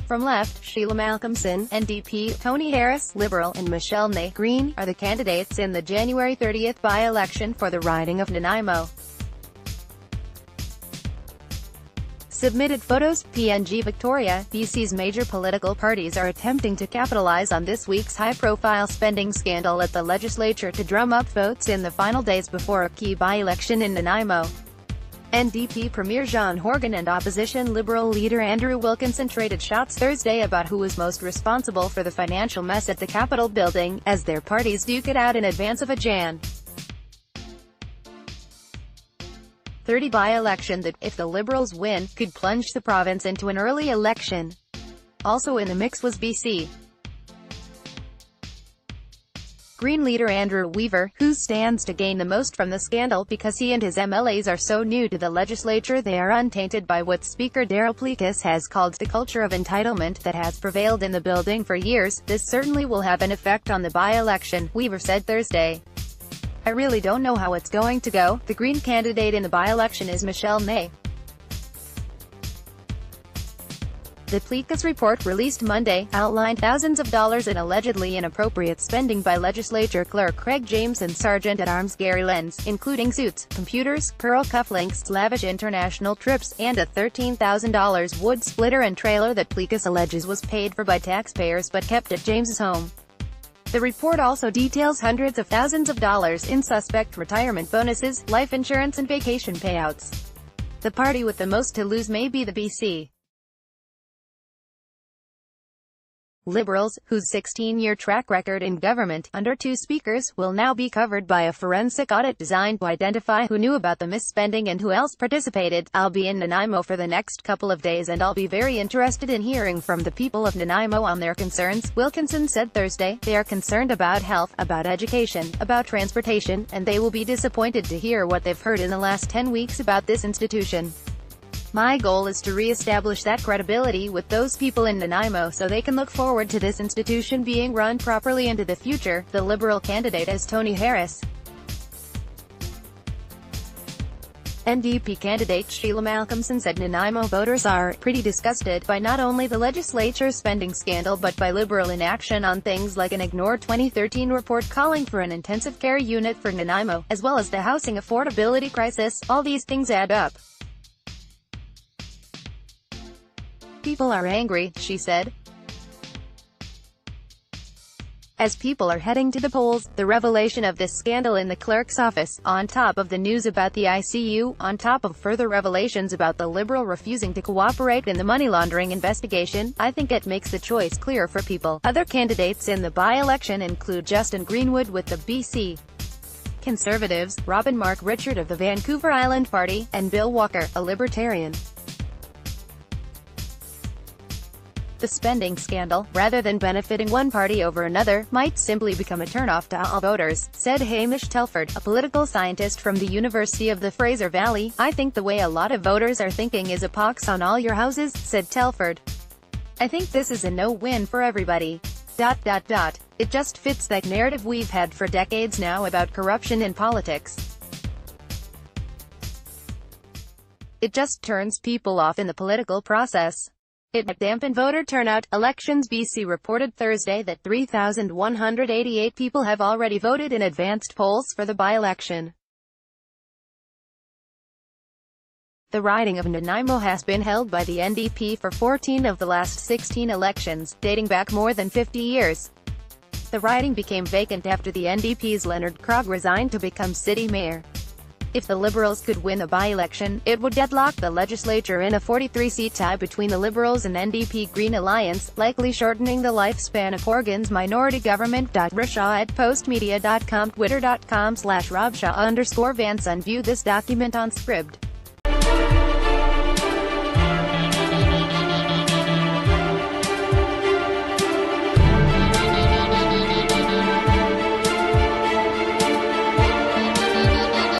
From left, Sheila Malcolmson, NDP, Tony Harris, Liberal, and Michele Ney, Green, are the candidates in the January 30 by-election for the riding of Nanaimo. Submitted photos. PNG VICTORIA, BC's major political parties are attempting to capitalize on this week's high-profile spending scandal at the legislature to drum up votes in the final days before a key by-election in Nanaimo. NDP Premier Horgan and opposition Liberal leader Andrew Wilkinson traded shots Thursday about who was most responsible for the financial mess at the Capitol building, as their parties duke it out in advance of a Jan. 30 by-election that, if the Liberals win, could plunge the province into an early election. Also in the mix was BC Green leader Andrew Weaver, who stands to gain the most from the scandal because he and his MLAs are so new to the legislature they are untainted by what Speaker Darryl Plecas has called the culture of entitlement that has prevailed in the building for years. This certainly will have an effect on the by-election, Weaver said Thursday. I really don't know how it's going to go. The Green candidate in the by-election is Michele Ney. The Plecas report, released Monday, outlined thousands of dollars in allegedly inappropriate spending by legislature clerk Craig James and Sergeant-at-Arms Gary Lenz, including suits, computers, pearl cufflinks, lavish international trips, and a $13,000 wood splitter and trailer that Plecas alleges was paid for by taxpayers but kept at James's home. The report also details hundreds of thousands of dollars in suspect retirement bonuses, life insurance and vacation payouts. The party with the most to lose may be the BC Liberals, whose 16-year track record in government, under two speakers, will now be covered by a forensic audit designed to identify who knew about the misspending and who else participated. I'll be in Nanaimo for the next couple of days and I'll be very interested in hearing from the people of Nanaimo on their concerns, Wilkinson said Thursday. They are concerned about health, about education, about transportation, and they will be disappointed to hear what they've heard in the last 10 weeks about this institution. My goal is to re-establish that credibility with those people in Nanaimo so they can look forward to this institution being run properly into the future. The Liberal candidate is Tony Harris. NDP candidate Sheila Malcolmson said Nanaimo voters are pretty disgusted by not only the legislature's spending scandal but by Liberal inaction on things like an ignored 2013 report calling for an intensive care unit for Nanaimo, as well as the housing affordability crisis. All these things add up. People are angry, she said. As people are heading to the polls, the revelation of this scandal in the clerk's office, on top of the news about the ICU, on top of further revelations about the Liberal refusing to cooperate in the money laundering investigation, I think it makes the choice clear for people. Other candidates in the by-election include Justin Greenwood with the BC Conservatives, Robin Mark Richard of the Vancouver Island Party, and Bill Walker, a Libertarian. The spending scandal, rather than benefiting one party over another, might simply become a turnoff to all voters, said Hamish Telford, a political scientist from the University of the Fraser Valley. I think the way a lot of voters are thinking is a pox on all your houses, said Telford. I think this is a no-win for everybody. It just fits that narrative we've had for decades now about corruption in politics. It just turns people off in the political process. It might dampen voter turnout. Elections BC reported Thursday that 3,188 people have already voted in advanced polls for the by-election. The riding of Nanaimo has been held by the NDP for 14 of the last 16 elections, dating back more than 50 years. The riding became vacant after the NDP's Leonard Krog resigned to become city mayor. If the Liberals could win the by-election, it would deadlock the legislature in a 43-seat tie between the Liberals and NDP Green Alliance, likely shortening the lifespan of Horgan's minority government. Rashaw@postmedia.com, twitter.com/RobShaw_Vance. View this document on Scribd.